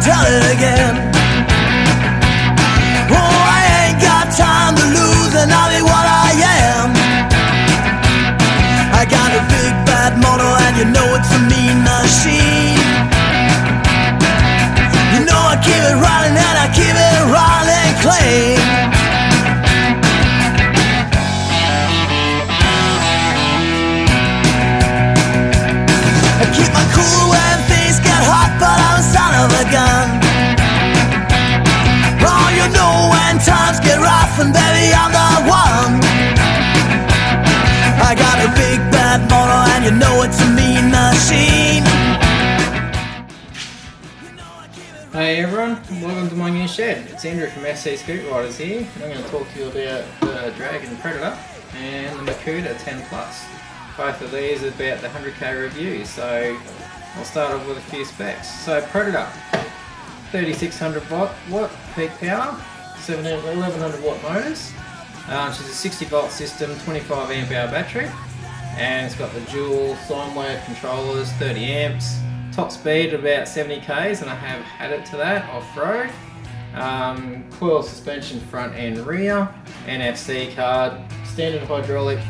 tell it again. Oh, I ain't got time to lose, and I'll be what I am. I got a big bad motor, and you know it's a mean machine. You know I keep it running, and I keep it running clean. I keep my cool when things get hot, but I'm a son of a gun. Oh, you know when times get rough, and baby, I'm the one. I got a big bad motor, and you know it's a mean machine. Hey everyone, welcome to my new shed. It's Andrew from SC Scoot Riders here, and I'm going to talk to you about the Dragon Predator and the Makuta 10 Plus. Both of these are about the 100k review, so I'll start off with a few specs. So Predator, 3600 watt peak power, 1100 watt motors. She's a 60 volt system, 25 amp hour battery, and it's got the dual sine wave controllers, 30 amps. Top speed at about 70 k's, and I have had it to that off-road. Coil suspension front and rear, NFC card, standard hydraulic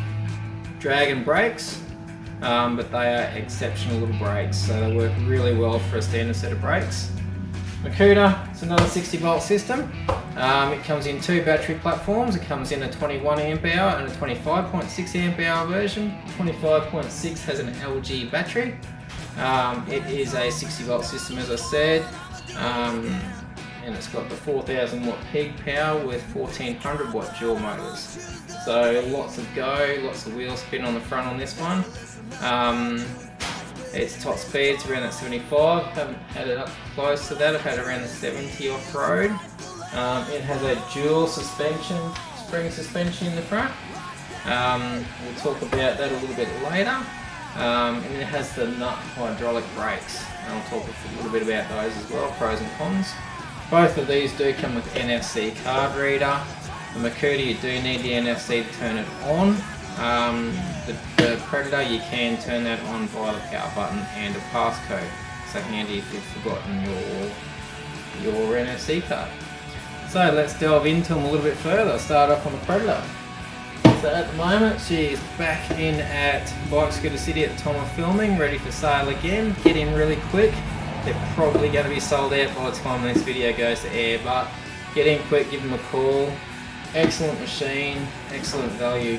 Dragon brakes, but they are exceptional little brakes, so they work really well for a standard set of brakes. Makuta, it's another 60 volt system. It comes in two battery platforms. It comes in a 21 amp hour and a 25.6 amp hour version. 25.6 has an LG battery. It is a 60 volt system, as I said, and it's got the 4000 watt peak power with 1400 watt dual motors. So lots of go, lots of wheel spin on the front on this one. Its top speed's around that 75. Haven't had it up close to that. I've had around the 70 off road. It has a dual suspension, spring suspension in the front. We'll talk about that a little bit later. And it has the nut hydraulic brakes. And I'll talk a little bit about those as well, pros and cons. Both of these do come with NFC card reader. The Makuta, you do need the NFC to turn it on. The Predator, you can turn that on via the power button and a passcode. So handy if you've forgotten your NFC card. So let's delve into them a little bit further. I'll start off on the Predator. So at the moment she's back in at Bike Scooter City at the time of filming, ready for sale again. Get in really quick. They're probably going to be sold out by the time this video goes to air, but get in quick, give them a call. Excellent machine, excellent value.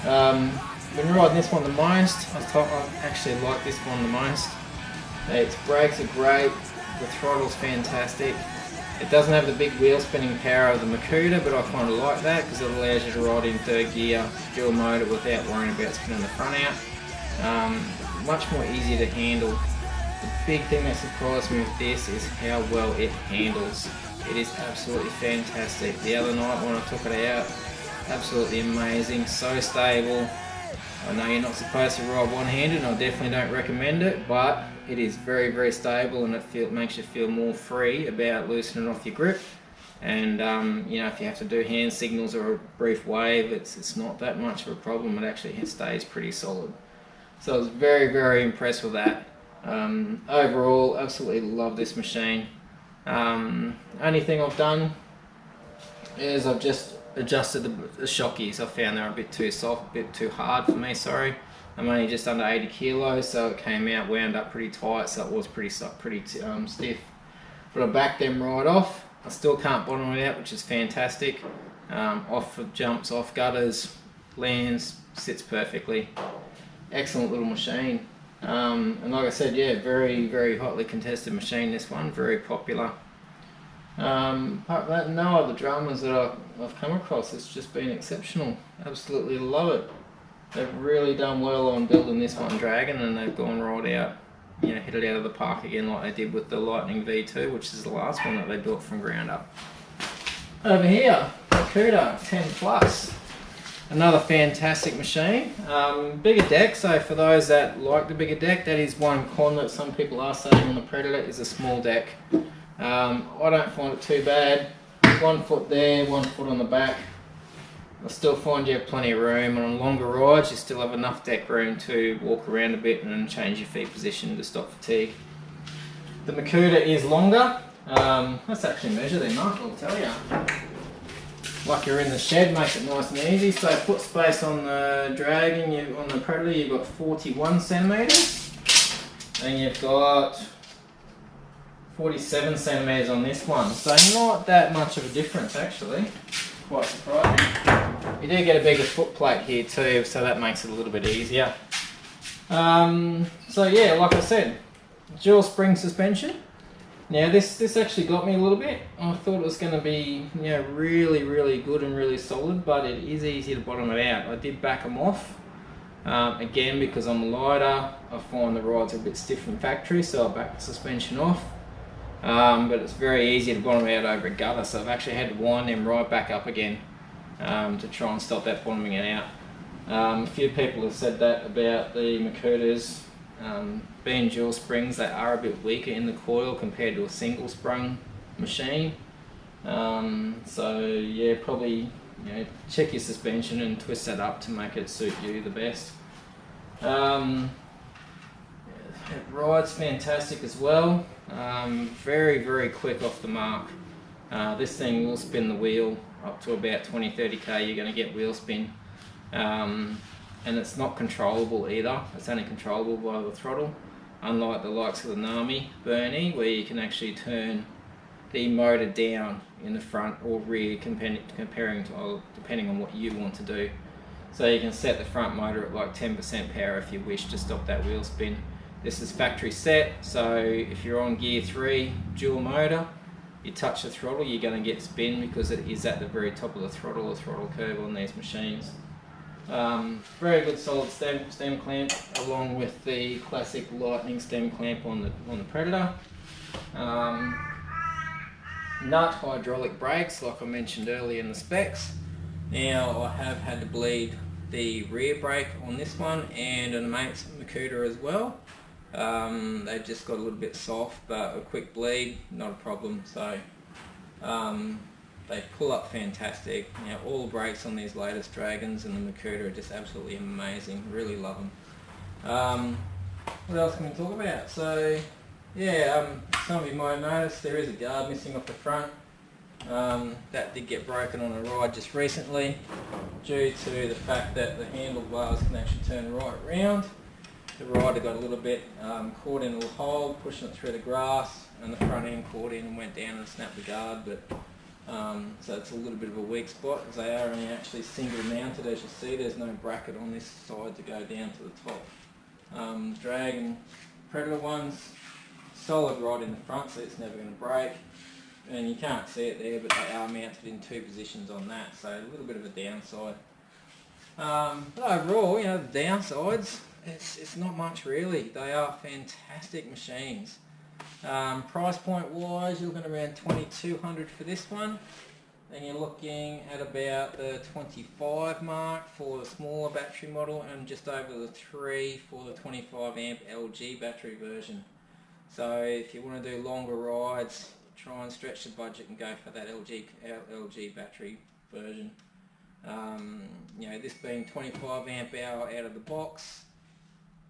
Been riding this one the most. I actually like this one the most. Its brakes are great, the throttle's fantastic. It doesn't have the big wheel spinning power of the Makuta, but I kind of like that because it allows you to ride in third gear, dual motor without worrying about spinning the front out. Much more easier to handle. The big thing that surprised me with this is how well it handles. It is absolutely fantastic. The other night when I took it out, absolutely amazing, so stable. I know you're not supposed to ride one-handed, and I definitely don't recommend it, but it is very, very stable, and it makes you feel more free about loosening off your grip. And you know, if you have to do hand signals or a brief wave, it's not that much of a problem. It actually stays pretty solid. So I was very, very impressed with that. Overall, absolutely love this machine. Only thing I've done is I've just adjusted the shockies. I found they're a bit too soft, a bit too hard for me, sorry. I'm only just under 80 kilos, so it came out wound up pretty tight, so it was pretty stiff. But I backed them right off. I still can't bottom it out, which is fantastic. Off of jumps, off gutters, lands, sits perfectly. Excellent little machine. And like I said, yeah, very, very hotly contested machine, this one, very popular. Apart from that, no other dramas that I've come across. It's just been exceptional. Absolutely love it. They've really done well on building this one Dragon, and they've gone right out, you know, hit it out of the park again like they did with the Lightning V2, which is the last one that they built from ground up. Over here, Makuta 10 Plus. Another fantastic machine. Bigger deck, so for those that like the bigger deck, that is one con that some people are saying on the Predator, is a small deck. I don't find it too bad. 1 foot there, 1 foot on the back. I still find you have plenty of room, and on longer rides you still have enough deck room to walk around a bit and change your feet position to stop fatigue. The Makuta is longer. Let's actually measure them up, I'll tell you. Like you're in the shed, makes it nice and easy. So foot space on the Dragon, on the Predator you've got 41 centimetres. And you've got 47 centimetres on this one. So not that much of a difference actually. Quite surprising. You do get a bigger foot plate here too, so that makes it a little bit easier. So yeah, like I said, dual spring suspension. Now this actually got me a little bit. I thought it was going to be, you know, really good and really solid, but it is easy to bottom it out. I did back them off. Again, because I'm lighter, I find the rides are a bit stiff from factory, so I backed the suspension off. But it's very easy to bottom out over a gutter, so I've actually had to wind them right back up again to try and stop that bottoming it out. A few people have said that about the Makutas. Being dual springs, they are a bit weaker in the coil compared to a single sprung machine. So yeah, probably, you know, check your suspension and twist that up to make it suit you the best. It rides fantastic as well. Very quick off the mark. This thing will spin the wheel up to about 20-30k. You're going to get wheel spin. And it's not controllable either. It's only controllable by the throttle, unlike the likes of the Nami Bernie, where you can actually turn the motor down in the front or rear, depending on what you want to do. So you can set the front motor at like 10% power if you wish to stop that wheel spin. This is factory set, so if you're on gear 3 dual motor, you touch the throttle, you're going to get spin because it is at the very top of the throttle or throttle curve on these machines. Very good solid stem clamp, along with the classic lightning stem clamp on the Predator. Nut hydraulic brakes, like I mentioned earlier in the specs. Now I have had to bleed the rear brake on this one and on the mate's Makuta as well. They just got a little bit soft, but a quick bleed, not a problem. So they pull up fantastic. You know, all the brakes on these latest Dragons and the Makuta are just absolutely amazing. Really love them. What else can we talk about? So yeah, some of you might notice there is a guard missing off the front. That did get broken on a ride just recently due to the fact that the handlebars can actually turn right round. The rider got a little bit caught in a little hole, pushing it through the grass, and the front end caught in and went down and snapped the guard. But so it's a little bit of a weak spot, as they are only actually single mounted. As you see, there's no bracket on this side to go down to the top. Dragon Predator ones, solid rod in the front, so it's never going to break. And you can't see it there, but they are mounted in 2 positions on that, so a little bit of a downside. But overall, you know, the downsides, it's not much really. They are fantastic machines. Price point wise, you're looking around $2,200 for this one. Then you're looking at about the 25 mark for the smaller battery model, and just over the 3 for the 25 amp LG battery version. So if you want to do longer rides, try and stretch the budget and go for that LG battery version. You know, this being 25 amp hour out of the box,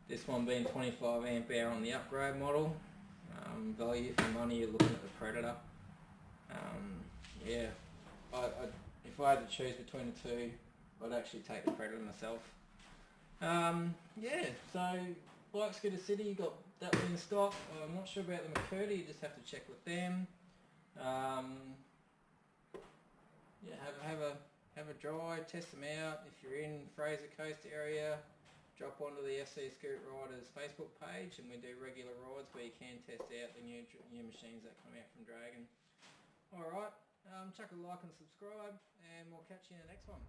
this one being 25 amp hour on the upgrade model. Value for money, you're looking at the Predator. Yeah, if I had to choose between the two, I'd actually take the Predator myself. Yeah, so Bike Scooter City, you got that one in stock. I'm not sure about the Makuta, you just have to check with them. Yeah, have a drive, test them out. If you're in Fraser Coast area, drop onto the SC Scoot Riders Facebook page, and we do regular rides where you can test out the new machines that come out from Dragon. Alright, chuck a like and subscribe, and we'll catch you in the next one.